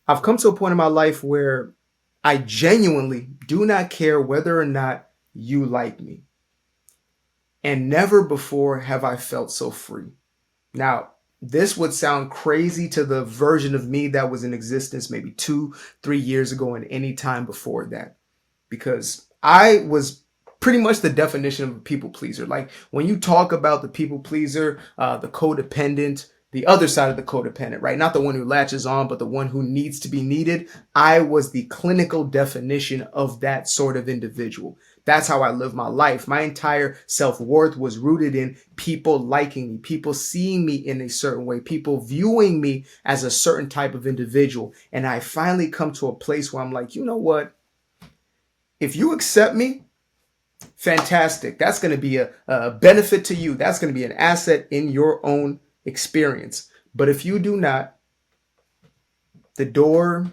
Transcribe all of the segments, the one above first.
I've come to a point in my life where I genuinely do not care whether or not you like me. And never before have I felt so free. Now, this would sound crazy to the version of me that was in existence maybe 2, 3 years ago and any time before that, because I was pretty much the definition of a people pleaser. Like when you talk about the people pleaser, the codependent, the other side of the codependent, right? Not the one who latches on, but the one who needs to be needed. I was the clinical definition of that sort of individual. That's how I lived my life. My entire self-worth was rooted in people liking me, people seeing me in a certain way, people viewing me as a certain type of individual. And I finally come to a place where I'm like, you know what? If you accept me, fantastic. That's going to be a benefit to you. That's going to be an asset in your own experience. But if you do not, the door,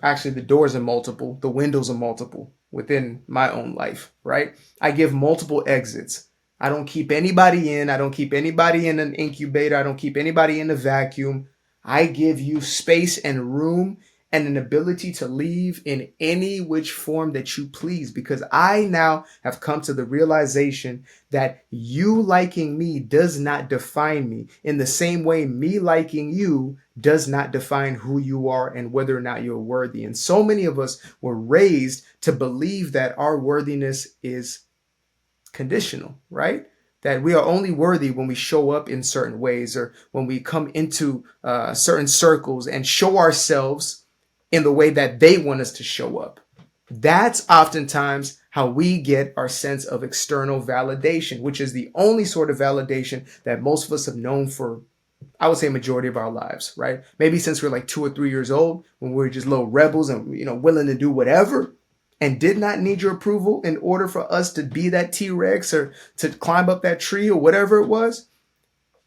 actually the doors are multiple, the windows are multiple within my own life, right? I give multiple exits. I don't keep anybody in. I don't keep anybody in an incubator. I don't keep anybody in a vacuum. I give you space and room and an ability to leave in any which form that you please, because I now have come to the realization that you liking me does not define me in the same way me liking you does not define who you are and whether or not you're worthy. And so many of us were raised to believe that our worthiness is conditional, right? That we are only worthy when we show up in certain ways or when we come into certain circles and show ourselves in the way that they want us to show up. That's oftentimes how we get our sense of external validation, which is the only sort of validation that most of us have known for, I would say, majority of our lives, right? Maybe since we're like 2 or 3 years old, when we were just little rebels and, willing to do whatever and did not need your approval in order for us to be that T-Rex or to climb up that tree or whatever it was.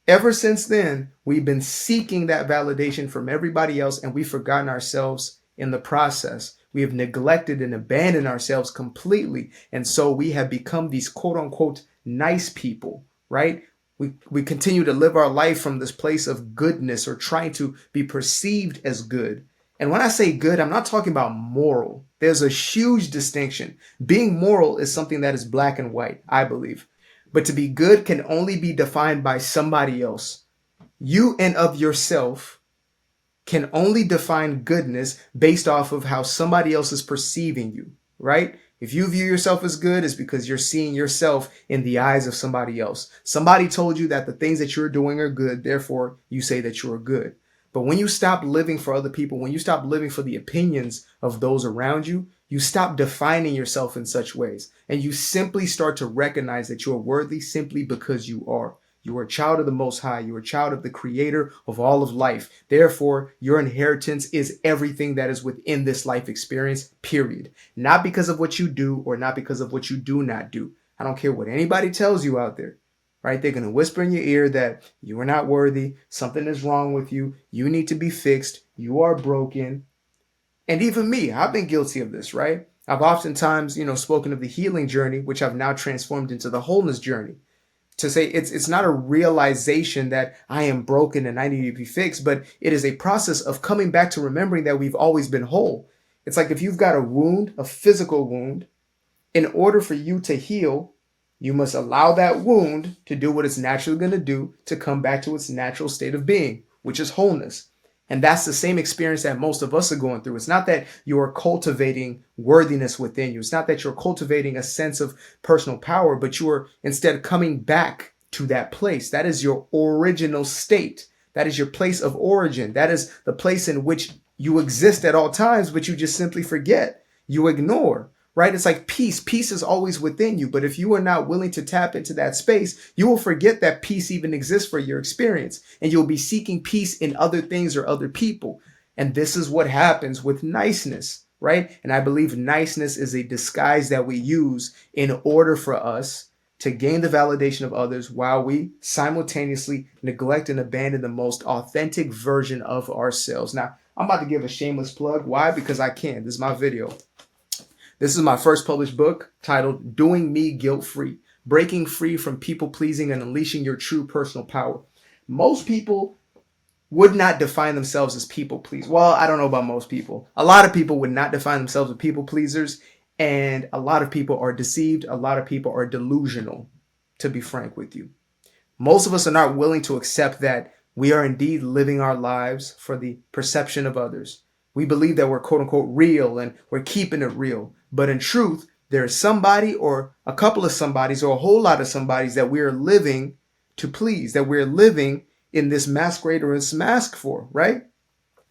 Ever since then, we've been seeking that validation from everybody else, and we've forgotten ourselves in the process. We have neglected and abandoned ourselves completely. And so we have become these quote unquote nice people, right? We continue to live our life from this place of goodness or trying to be perceived as good. And when I say good, I'm not talking about moral. There's a huge distinction. Being moral is something that is black and white, I believe. But to be good can only be defined by somebody else. You and of yourself can only define goodness based off of how somebody else is perceiving you, right? If you view yourself as good, it's because you're seeing yourself in the eyes of somebody else. Somebody told you that the things that you're doing are good, therefore you say that you're good. But when you stop living for other people, when you stop living for the opinions of those around you, you stop defining yourself in such ways. And you simply start to recognize that you're worthy simply because you are. You are a child of the Most High. You are a child of the Creator of all of life. Therefore, your inheritance is everything that is within this life experience, period. Not because of what you do or not because of what you do not do. I don't care what anybody tells you out there. Right? They're going to whisper in your ear that you are not worthy, something is wrong with you, you need to be fixed, you are broken. And even me, I've been guilty of this, right? I've oftentimes, spoken of the healing journey, which I've now transformed into the wholeness journey. To say it's not a realization that I am broken and I need to be fixed, but it is a process of coming back to remembering that we've always been whole. It's like if you've got a wound, a physical wound, in order for you to heal, you must allow that wound to do what it's naturally going to do to come back to its natural state of being, which is wholeness. And that's the same experience that most of us are going through. It's not that you're cultivating worthiness within you. It's not that you're cultivating a sense of personal power, but you are instead coming back to that place. That is your original state. That is your place of origin. That is the place in which you exist at all times, but you just simply forget. You ignore. Right? It's like peace. Peace is always within you. But if you are not willing to tap into that space, you will forget that peace even exists for your experience. And you'll be seeking peace in other things or other people. And this is what happens with niceness, right? And I believe niceness is a disguise that we use in order for us to gain the validation of others while we simultaneously neglect and abandon the most authentic version of ourselves. Now, I'm about to give a shameless plug. Why? Because I can. This is my video. This is my first published book titled Doing Me Guilt-Free, Breaking Free from People Pleasing and Unleashing Your True Personal Power. Most people would not define themselves as people pleasers. Well, I don't know about most people. A lot of people would not define themselves as people pleasers, and a lot of people are deceived. A lot of people are delusional, to be frank with you. Most of us are not willing to accept that we are indeed living our lives for the perception of others. We believe that we're quote unquote real and we're keeping it real. But in truth, there is somebody or a couple of somebodies or a whole lot of somebodies that we are living to please, that we're living in this masquerade or this mask for, right?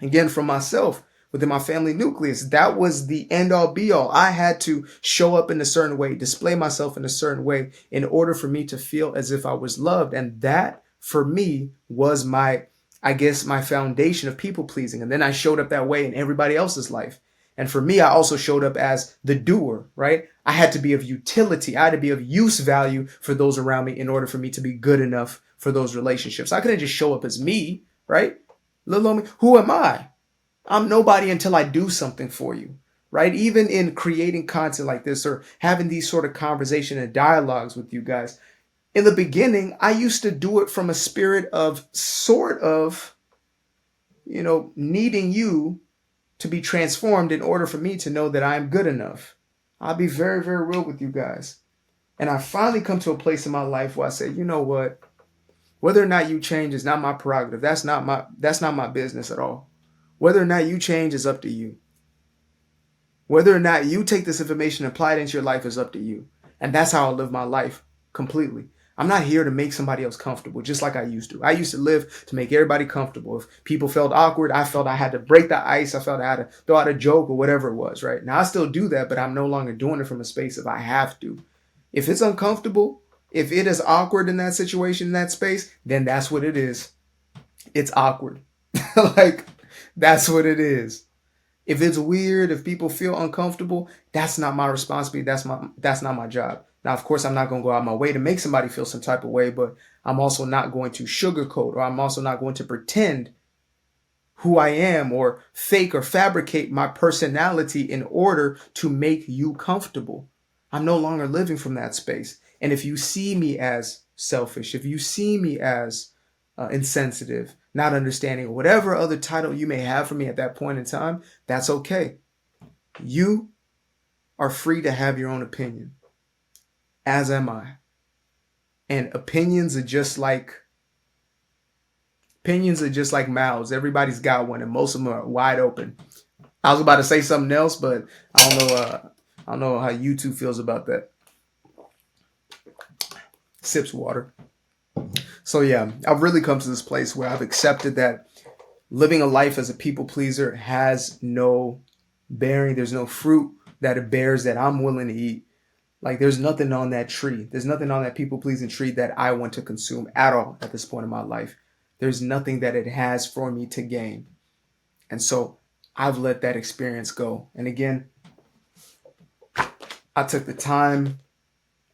Again, from myself, within my family nucleus, that was the end all be all. I had to show up in a certain way, display myself in a certain way in order for me to feel as if I was loved. And that for me was my, I guess, my foundation of people pleasing. And then I showed up that way in everybody else's life. And for me, I also showed up as the doer, right? I had to be of utility. I had to be of use value for those around me in order for me to be good enough for those relationships. I couldn't just show up as me, right? Little me, who am I? I'm nobody until I do something for you, right? Even in creating content like this or having these sort of conversation and dialogues with you guys, in the beginning, I used to do it from a spirit of sort of, needing you to be transformed in order for me to know that I'm good enough. I'll be very, very real with you guys. And I finally come to a place in my life where I say, you know what? Whether or not you change is not my prerogative. That's not my business at all. Whether or not you change is up to you. Whether or not you take this information and apply it into your life is up to you. And that's how I live my life completely. I'm not here to make somebody else comfortable, just like I used to. I used to live to make everybody comfortable. If people felt awkward, I felt I had to break the ice. I felt I had to throw out a joke or whatever it was, right? Now, I still do that, but I'm no longer doing it from a space of I have to. If it's uncomfortable, if it is awkward in that situation, in that space, then that's what it is. It's awkward. Like, that's what it is. If it's weird, if people feel uncomfortable, that's not my responsibility. That's not my job. Now, of course, I'm not going to go out my way to make somebody feel some type of way, but I'm also not going to sugarcoat, or I'm also not going to pretend who I am or fake or fabricate my personality in order to make you comfortable. I'm no longer living from that space. And if you see me as selfish, if you see me as insensitive, not understanding, whatever other title you may have for me at that point in time, that's okay. You are free to have your own opinion, as am I. And opinions are just like mouths. Everybody's got one, and most of them are wide open. I was about to say something else, but I don't know how YouTube feels about that. Sips water. So yeah, I've really come to this place where I've accepted that living a life as a people pleaser has no bearing. There's no fruit that it bears that I'm willing to eat. Like, there's nothing on that tree. There's nothing on that people pleasing tree that I want to consume at all at this point in my life. There's nothing that it has for me to gain. And so I've let that experience go. And again, I took the time.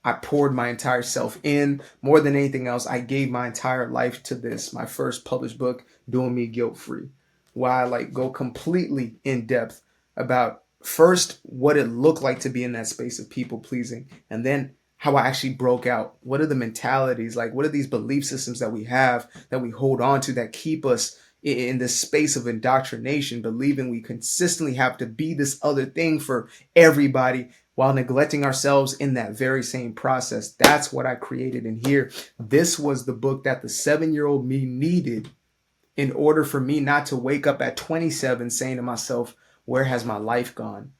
I poured my entire self in. More than anything else, I gave my entire life to this, my first published book, Doing Me Guilt-Free, where I go completely in depth about first what it looked like to be in that space of people pleasing, and then how I actually broke out. What are the mentalities? What are these belief systems that we have, that we hold on to, that keep us in this space of indoctrination, believing we consistently have to be this other thing for everybody, while neglecting ourselves in that very same process. That's what I created in here. This was the book that the 7-year-old me needed in order for me not to wake up at 27 saying to myself, where has my life gone?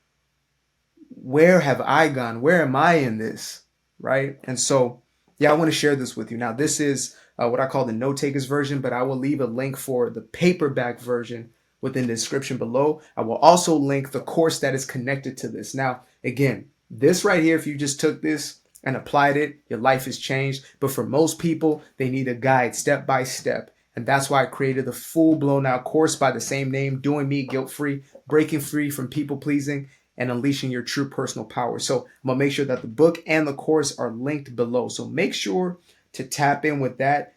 Where have I gone? Where am I in this? Right? And so, yeah, I want to share this with you. Now, this is what I call the note takers version, but I will leave a link for the paperback version within the description below. I will also link the course that is connected to this. Now, again, this right here, if you just took this and applied it, your life has changed. But for most people, they need a guide step by step. And that's why I created the full blown out course by the same name, Doing Me Guilt-Free, breaking free from people pleasing and unleashing your true personal power. So I'm going to make sure that the book and the course are linked below. So make sure to tap in with that,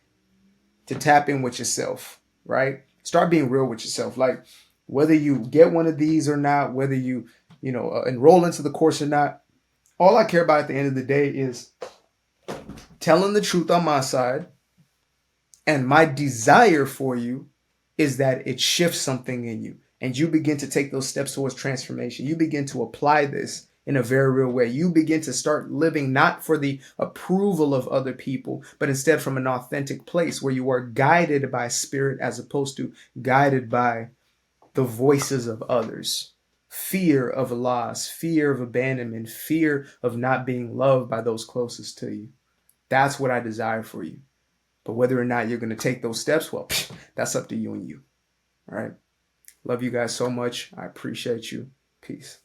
to tap in with yourself, right? Start being real with yourself. Like, whether you get one of these or not, whether you enroll into the course or not, all I care about at the end of the day is telling the truth on my side and my desire for you is that it shifts something in you and you begin to take those steps towards transformation. You begin to apply this in a very real way. You begin to start living not for the approval of other people, but instead from an authentic place where you are guided by spirit as opposed to guided by the voices of others. Fear of loss, fear of abandonment, fear of not being loved by those closest to you. That's what I desire for you. But whether or not you're going to take those steps, well, that's up to you and you. All right. Love you guys so much. I appreciate you. Peace.